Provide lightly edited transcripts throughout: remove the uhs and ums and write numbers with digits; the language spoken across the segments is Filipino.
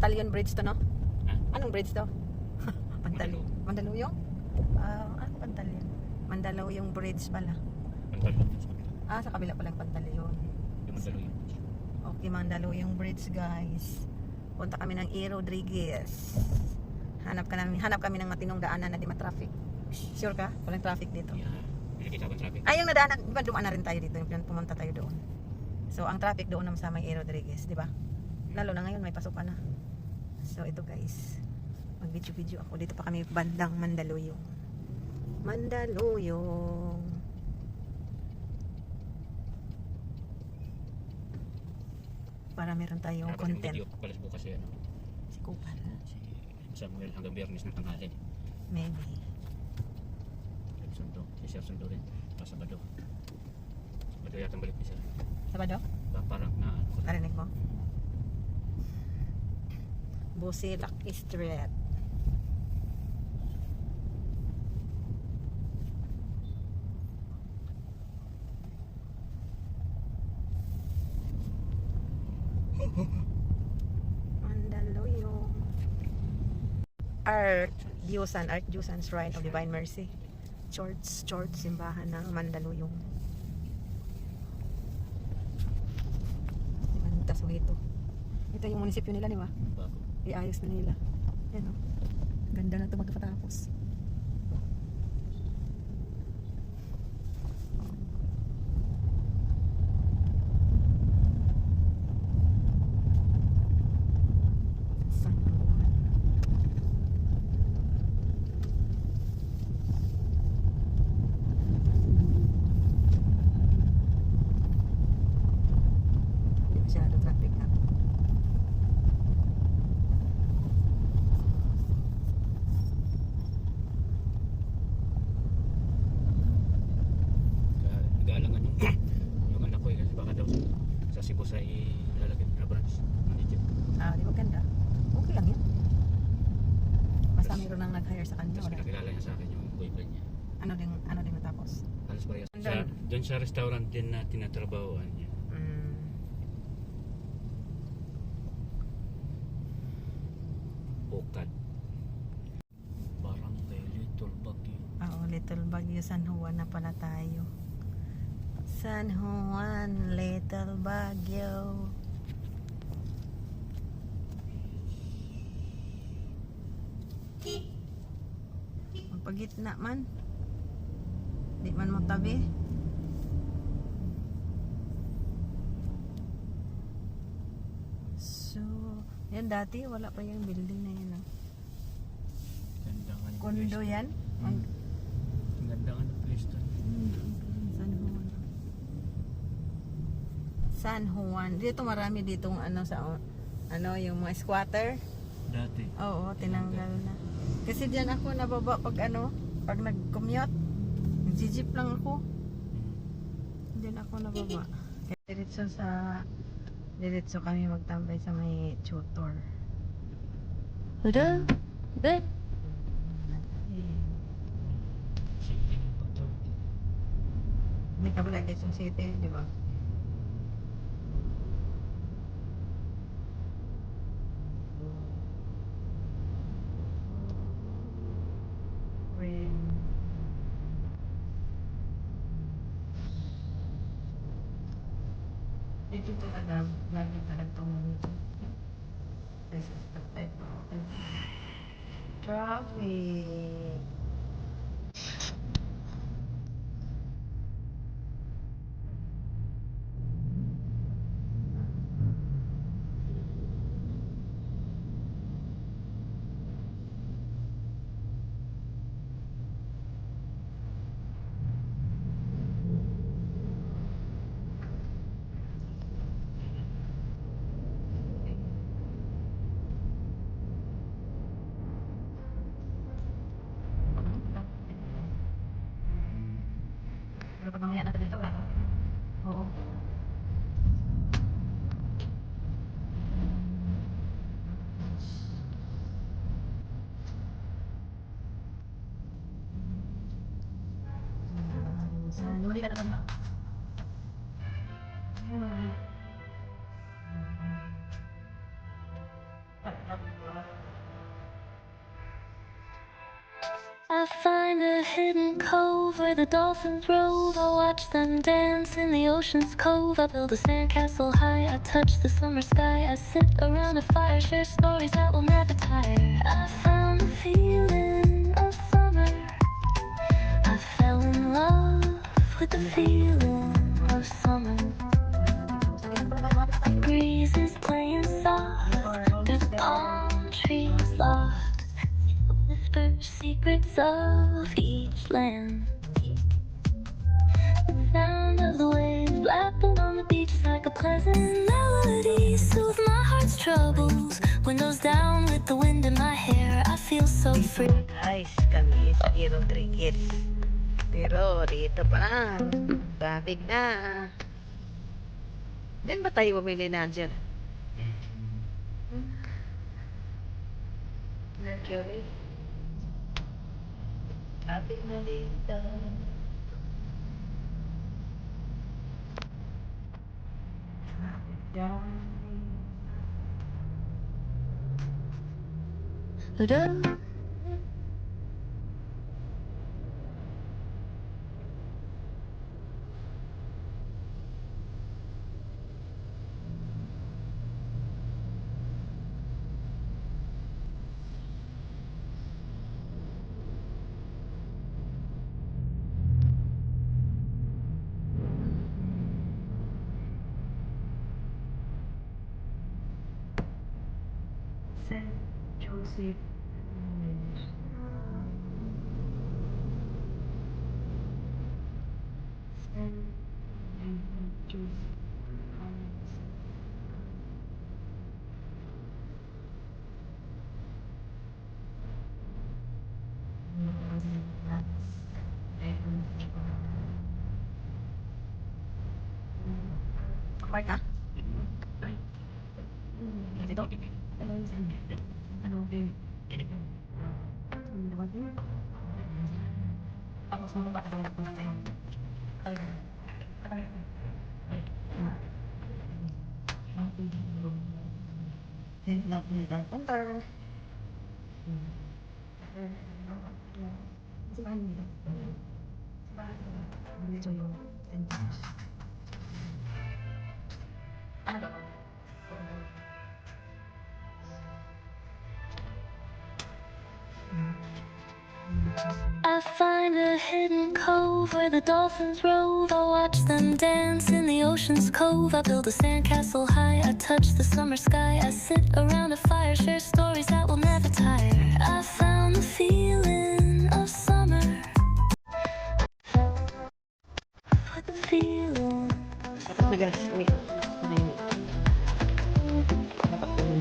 Pantalion Bridge to, no? Ah, Anong bridge to? Pantalion. Mandaluyong? Ano Pantalion? Mandaluyong Bridge pala. Mandaluyong. Sa kabila palang Pantalion. Yung Mandaluyong. Okay, Mandaluyong Bridge, guys. Punta kami ng E. Rodriguez. Hanap kami ng matinong daanan na di ma-traffic. Sure ka? Walang traffic dito. Yeah. May nakita akong traffic. Yung nadaanan, di ba dumaan na rin tayo dito, yung pumunta tayo doon. So, ang traffic doon naman sa may E. Rodriguez, di ba? Lalo na ngayon, may pasukan na. So, ito guys, mag-video ako. Dito pa kami bandang Mandaluyong. Mandaluyong. Para meron tayong content. Video palas bukas yan. Si Kupal. Si Samuel hanggang Biyernes ng tanghali. Maybe. Si Sir Sundo rin. Sabado. Sabado yata balik ni Sir. Sabado? Parang na Narinig mo? Busilak Street. Mandaluyong. Archdiocese Shrine of Divine Mercy. Church, simbahan ng Mandaluyong. Tasuhito. Ito yung munisipyo nila, di ba? bago. Iayos na nila. Yan o. Ganda na ito magkatapos. Masyado traffic na. Nag-aalangan yung anak ko kasi baka daw sa Cebu sa ilalagay na branch manager. Di maganda. Okay lang yan. Basta mayroon nang nag-hire sa kanya. Tapos Wala. pinakilala niya sa akin yung boyfriend niya. Ano din matapos? Halos parehas. Andun. Doon sa restaurant din na tinatrabahoan niya. Bukad. Barangay Little Baguio. Little Baguio, San Juan na pala tayo. San Juan, Little Baguio. Magpagitna man. Di man mo tabi. So, yan dati wala pa yung building na yan. Ganda nga yung Kondo place. yan. Ang ganda nga ng place doon. San Juan. San Juan. Dito marami ditong yung mga squatter. Dati. Oo, tinanggal na. Kasi diyan ako nababa pag nag-commute. Nag-jeep lang ako. Diyan ako nababa. Diretso kami magtambay sa may tutor. Hello? Good. City pa to. May kabila Quezon City, di ba? Dito talaga, lagi talaga tumulong. This is the type of traffic. Pero pag mamaya na dito ka? Oo. Huli ka naman ba? find a hidden cove where the dolphins rove. I watch them dance in the ocean's cove. I build a sandcastle high. I touch the summer sky. I sit around a fire, share stories that will never tire. I found the feeling of summer. I fell in love with the feeling of summer. The breeze is playing soft through the palm trees loft. Whisper secrets of each land. The sound of the waves lapping on the beach is like a pleasant melody. Soothe my heart's troubles. Windows down with the wind in my hair. I feel so free. Guys, kami sa Aero Rodriguez. Pero dito pa lang. Traffic na. Diyan ba tayo bumili na dyan? Mercury. Traffic na dito. Da-da. Saint Joseph. Okay ka? Dito? Ano? Tapos mo ba ito yung punter. Ito yung entrance. Ano? I find a hidden cove where the dolphins rove. I watch them dance in the ocean's cove. I build a sandcastle high. I touch the summer sky. I sit around a fire, share stories that will never tire. I found the feeling of summer. With the feeling. Tapos na guys. Uwi. Dapat uwi.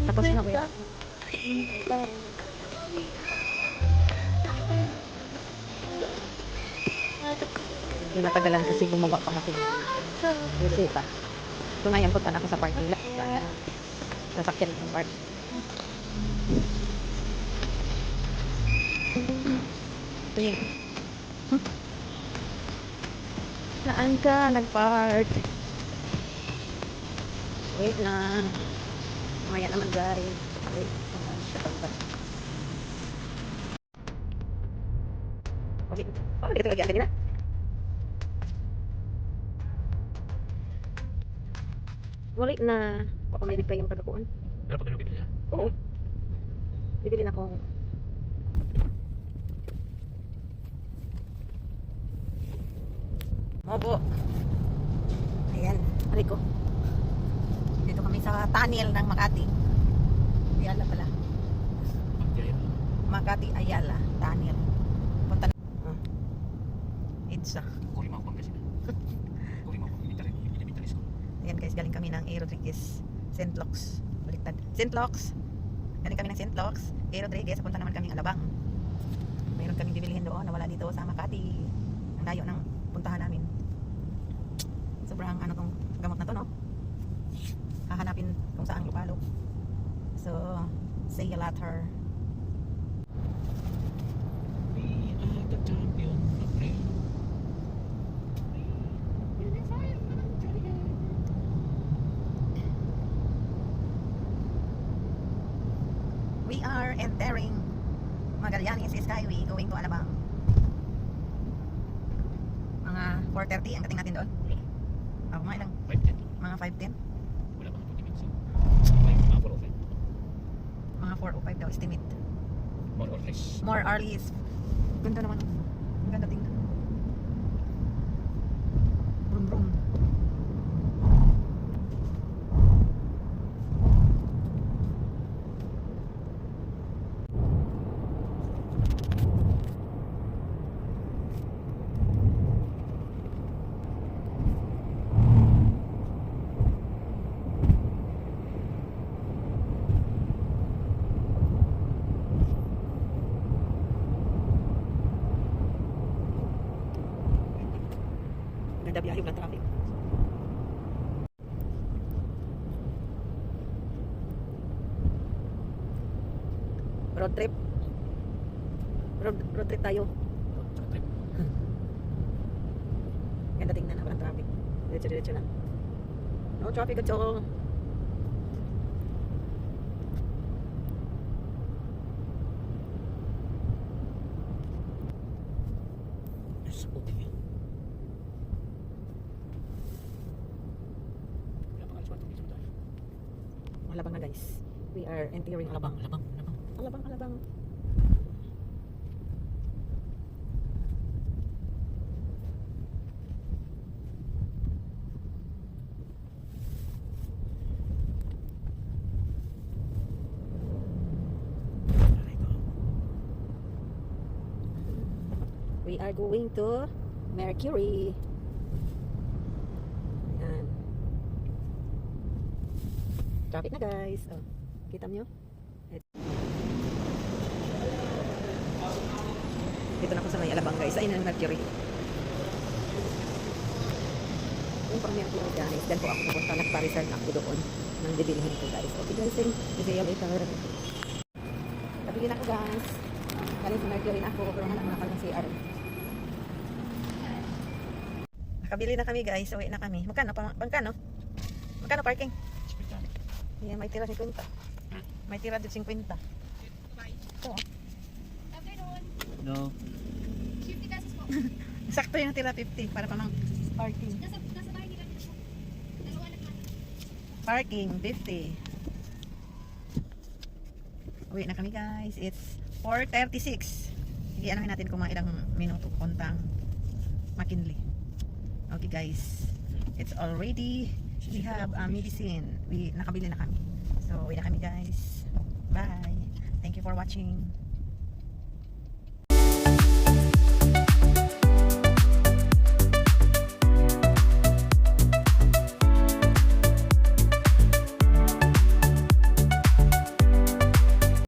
Tapos na kuya. Hindi natagalan kasi bumaba pa kasi. Kasi pa. Ito nga yan punta na ako sa parking lot. Sasakyan ng park. Ito yun. Saan ka nag-park? Wait na. Mamaya naman guys. Wait. Okay. Oh, dito lagi kanina. Wait na. Baka may pa yung pagkakuan. Pero pag bibili niya. Oo. Bibili na ako. Opo. Ayan. Aray ko. Dito kami sa tunnel ng Makati. Ayala pala. Makati Ayala tunnel. Punta na. Itza. Kurimaw pang kasi. Kurimaw pang military school. Ayan guys, galing kami ng A. Rodriguez. St. Luke's. Baliktad. St. Luke's. Galing kami ng St. Luke's. A. Rodriguez. Punta naman kami ng Alabang. Mayroon kaming bibilihin doon. Nawala dito sa Makati. Ang layo ng puntahan namin. Sobrang ano tong gamot na to, no? Hahanapin kung saan lupalo. So, see you later. We are the champion of rain. We are entering Magallanes Skyway going to Alabang. Mga 4:30 ang dating natin doon. Wala. Mga ilang? 5:10. Mga 5:10? Wala pang 20 minutes. 4:05. Mga 4:05 daw estimate. More or less. More early is ganda naman. Ang ganda tingnan. Brum brum. Ganda biyahe ng traffic. Road trip. Road trip tayo. Trip. Ganda tingnan, walang traffic. Diretso lang. No traffic at all. Yes, okay. Wala pang alas 4 minutes tayo. Alabang na guys. We are entering Alabang. Alabang. Alabang. We are going to Mercury. Ayan. Traffic na guys. Oh, kita nyo? Dito na ako sa may Alabang guys. Ayun ang Mercury. Yung pang Mercury guys. Diyan po ako pupunta. Nagpa-reserve ako doon. Nang bibilihin ko guys. Okay guys. See you later. Nabili na ako guys. Galing sa Mercury na ako. Pero hanap na ako ng CR. Nakabili na kami guys. Uwi na kami. Magkano parking? Yeah, may tira 50. May tira din 50. Ito. No. Sakto yung tira 50 para pamang parking. Parking 50. Uwi na kami guys. It's 4:36. Sige, anahin natin kung mga ilang minuto puntang McKinley. Okay guys. It's already, we have medicine. Nakabili na kami. So, uwi na kami guys. Bye. Thank you for watching.